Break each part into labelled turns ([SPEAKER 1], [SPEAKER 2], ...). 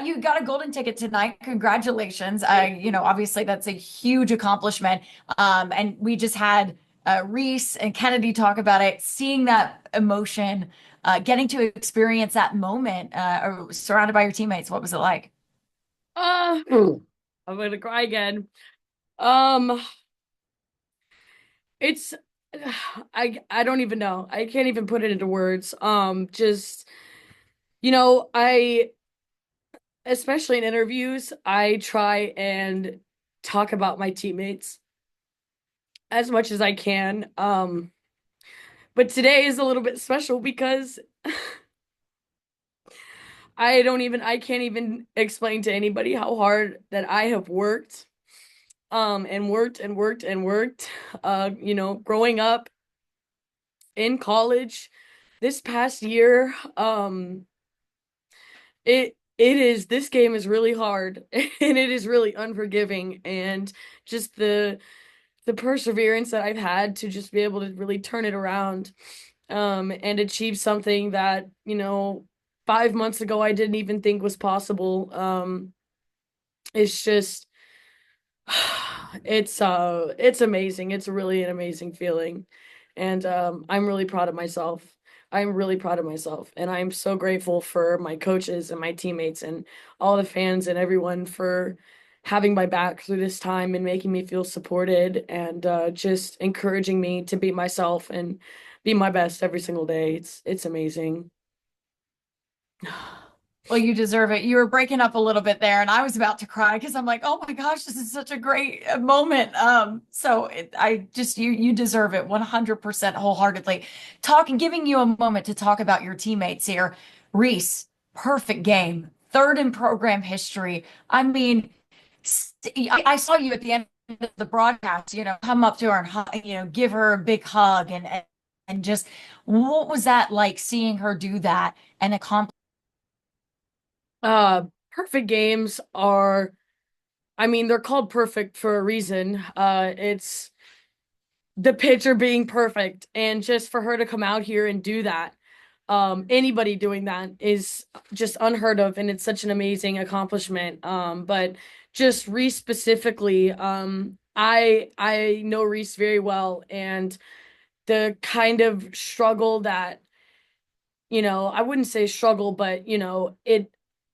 [SPEAKER 1] You got a golden ticket tonight. Congratulations. Obviously that's a huge accomplishment. And we just had Reese and Kennedy talk about it, seeing that emotion, getting to experience that moment, surrounded by your teammates. What was it like?
[SPEAKER 2] Uh, I'm gonna cry again. Um, it's I don't even know. I can't even put it into words. Just I especially in interviews, I try and talk about my teammates as much as I can. But today is a little bit special because I can't even explain to anybody how hard that I have worked. And worked and worked and worked. Growing up in college this past year, this game is really hard and it is really unforgiving, and just the perseverance that I've had to just be able to really turn it around, and achieve something that, 5 months ago I didn't even think was possible. It's just it's amazing. It's really an amazing feeling. And I'm really proud of myself. I'm really proud of myself. And I'm so grateful for my coaches and my teammates and all the fans and everyone for having my back through this time and making me feel supported, and just encouraging me to be myself and be my best every single day. It's amazing.
[SPEAKER 1] Well, you deserve it. You were breaking up a little bit there, and I was about to cry because I'm like, oh my gosh, this is such a great moment. I just you deserve it 100% wholeheartedly. Giving you a moment to talk about your teammates here. Reese, perfect game, third in program history. I mean, I saw you at the end of the broadcast, come up to her and give her a big hug and just what was that like seeing her do that and accomplish?
[SPEAKER 2] Perfect games are, I mean, they're called perfect for a reason. It's the pitcher being perfect, and just for her to come out here and do that, anybody doing that is just unheard of, and it's such an amazing accomplishment. But just Reese specifically, I know Reese very well, and the kind of struggle that, I wouldn't say struggle, but it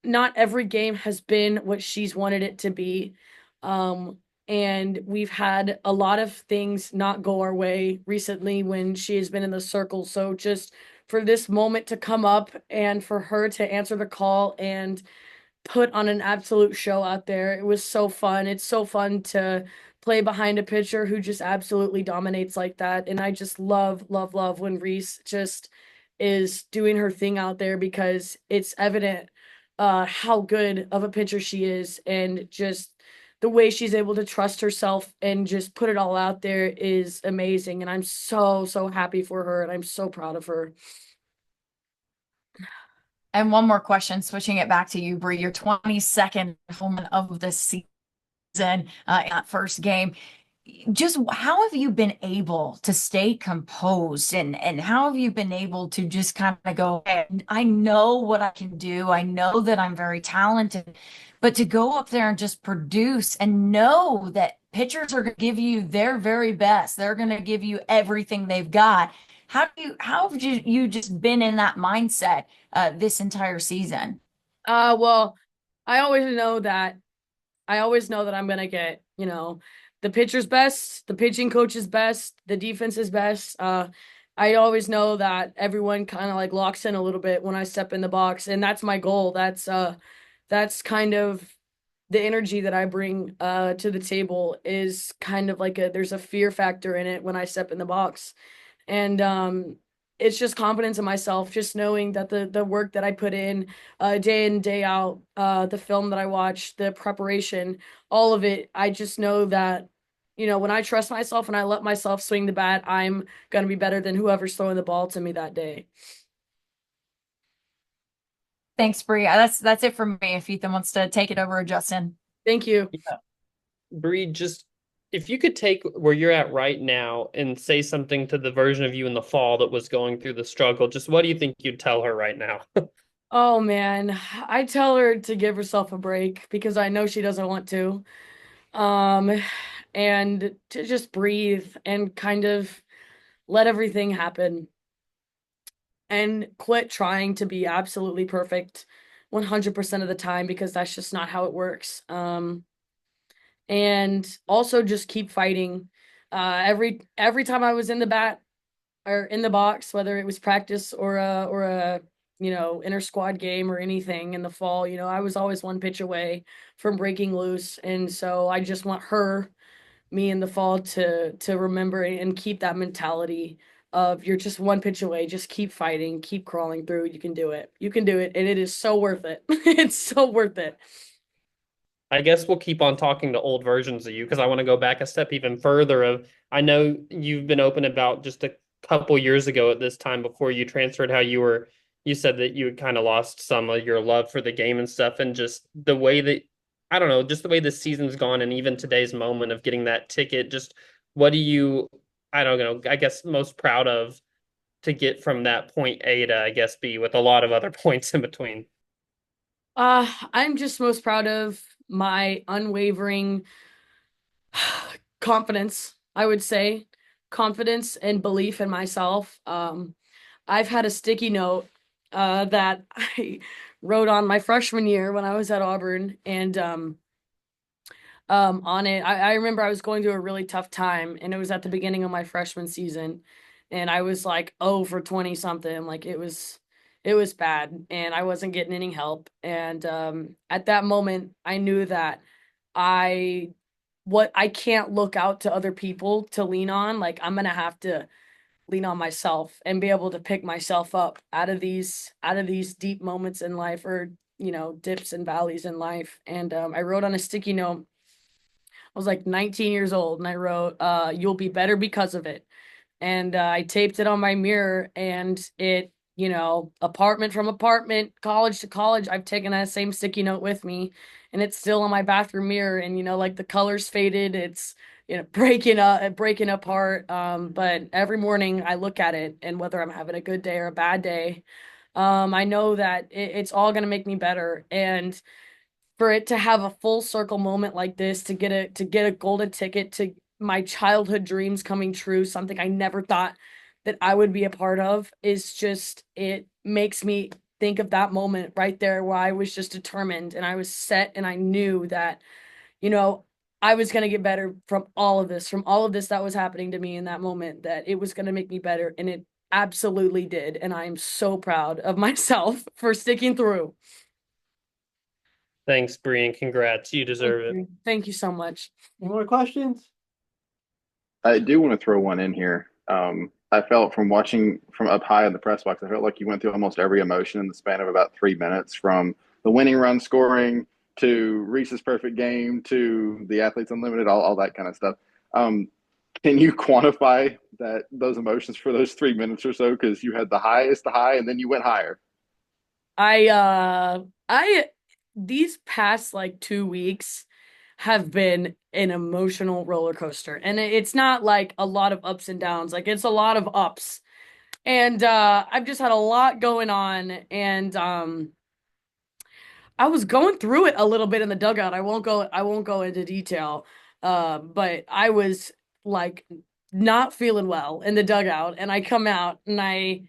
[SPEAKER 2] not every game has been what she's wanted it to be. Um, and we've had a lot of things not go our way recently when she has been in the circle. So just for this moment to come up and for her to answer the call and put on an absolute show out there, it was so fun. It's so fun to play behind a pitcher who just absolutely dominates like that. And I just love, love, love when Reese just is doing her thing out there, because it's evident how good of a pitcher she is, and just the way she's able to trust herself and just put it all out there is amazing. And I'm so, so happy for her, and I'm so proud of her.
[SPEAKER 1] And one more question, switching it back to you, Bri, your 22nd home run of the season, in that first game. Just how have you been able to stay composed, and how have you been able to just kind of go, "Hey, I know what I can do. I know that I'm very talented, but to go up there and just produce and know that pitchers are going to give you their very best. They're going to give you everything they've got. How have you just been in that mindset this entire season?
[SPEAKER 2] Well, I always know that I always know that I'm gonna get, the pitcher's best, the pitching coach's best, the defense's best. I always know that everyone kind of like locks in a little bit when I step in the box, and that's my goal. That's kind of the energy that I bring to the table, is kind of like there's a fear factor in it when I step in the box. And it's just confidence in myself, just knowing that the work that I put in day out, the film that I watch, the preparation, all of it, I just know that, when I trust myself and I let myself swing the bat, I'm gonna be better than whoever's throwing the ball to me that day.
[SPEAKER 1] Thanks, Bri. That's it for me. If Ethan wants to take it over, Justin.
[SPEAKER 2] Thank you.
[SPEAKER 3] Yeah. Bree, just if you could take where you're at right now and say something to the version of you in the fall that was going through the struggle, just what do you think you'd tell her right now?
[SPEAKER 2] Oh man, I tell her to give herself a break because I know she doesn't want to. Um, and to just breathe and kind of let everything happen and quit trying to be absolutely perfect 100% of the time because that's just not how it works. And also just keep fighting. Every time I was in the bat or in the box, whether it was practice or a inter squad game or anything in the fall, I was always one pitch away from breaking loose, and so I just want me in the fall to remember and keep that mentality of you're just one pitch away, just keep fighting, keep crawling through. You can do it, and it is so worth it. It's so worth it.
[SPEAKER 3] I guess we'll keep on talking to old versions of you because I want to go back a step even further of I know you've been open about just a couple years ago at this time before you transferred how you said that you had kind of lost some of your love for the game and stuff and just the way that I don't know, just the way the season's gone and even today's moment of getting that ticket, just what do you I don't know, I guess most proud of to get from that point A to I guess B with a lot of other points in between.
[SPEAKER 2] I'm just most proud of my unwavering confidence, I would say, confidence and belief in myself. I've had a sticky note that I wrote on my freshman year when I was at Auburn, and on it, I remember I was going through a really tough time, and it was at the beginning of my freshman season, and I was like, oh, for 20 something, like it was bad, and I wasn't getting any help, and at that moment, I knew that I what I can't look out to other people to lean on. Like I'm gonna have to lean on myself and be able to pick myself up out of these deep moments in life or dips and valleys in life. And I wrote on a sticky note. I was like 19 years old, and I wrote, "You'll be better because of it." And I taped it on my mirror, and apartment from apartment, college to college, I've taken that same sticky note with me, and it's still on my bathroom mirror. And like the colors faded, it's breaking apart. But every morning I look at it, and whether I'm having a good day or a bad day, I know that it's all gonna make me better. And for it to have a full circle moment like this, to get a golden ticket to my childhood dreams coming true, something I never thought that I would be a part of, is just it makes me think of that moment right there where I was just determined and I was set and I knew that, you know, I was going to get better from all of this that was happening to me in that moment, that it was going to make me better, and it absolutely did. And I'm so proud of myself for sticking through.
[SPEAKER 3] Thanks, Bree, and congrats. You
[SPEAKER 2] Thank
[SPEAKER 3] deserve it.
[SPEAKER 2] you. Thank you so much.
[SPEAKER 4] Any more questions?
[SPEAKER 5] I do want to throw one in here. I felt from watching from up high in the press box, I felt like you went through almost every emotion in the span of about 3 minutes, from the winning run scoring to Reese's perfect game to the Athletes Unlimited, all that kind of stuff. Um, can you quantify those emotions for those 3 minutes or so? Because you had the highest high, and then you went higher.
[SPEAKER 2] I these past like 2 weeks have been an emotional roller coaster. And it's not like a lot of ups and downs, like it's a lot of ups. And I've just had a lot going on, and I was going through it a little bit in the dugout. I won't go into detail. But I was like not feeling well in the dugout, and I come out, and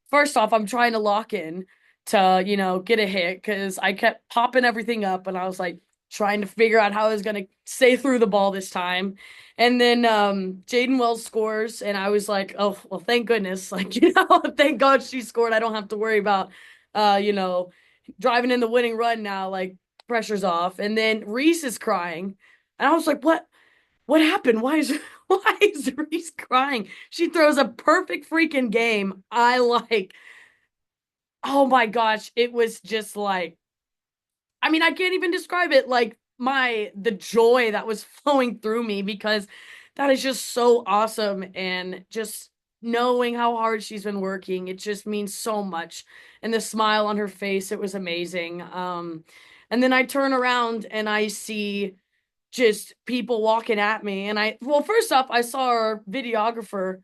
[SPEAKER 2] first off, I'm trying to lock in to, get a hit because I kept popping everything up, and I was like trying to figure out how I was gonna stay through the ball this time. And then Jaden Wells scores, and I was like, oh well, thank goodness. Like, thank God she scored. I don't have to worry about uh, you know, driving in the winning run now, like pressure's off. And then Reese is crying. And I was like, what happened? Why is Reese crying? She throws a perfect freaking game. Oh my gosh, it was just like, I mean, I can't even describe it, like the joy that was flowing through me, because that is just so awesome. And just knowing how hard she's been working, it just means so much. And the smile on her face, it was amazing. And then I turn around and I see just people walking at me. And well, first off, I saw our videographer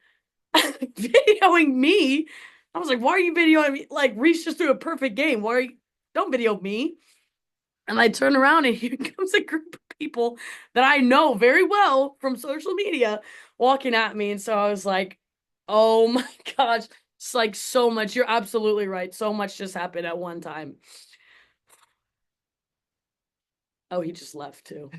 [SPEAKER 2] videoing me. I was like, why are you videoing me? Like, Reese just threw a perfect game. Why are you? don't video me. And I turn around and here comes a group of people that I know very well from social media walking at me. And so I was like, oh my gosh, it's like so much. You're absolutely right. So much just happened at one time. Oh, he just left too.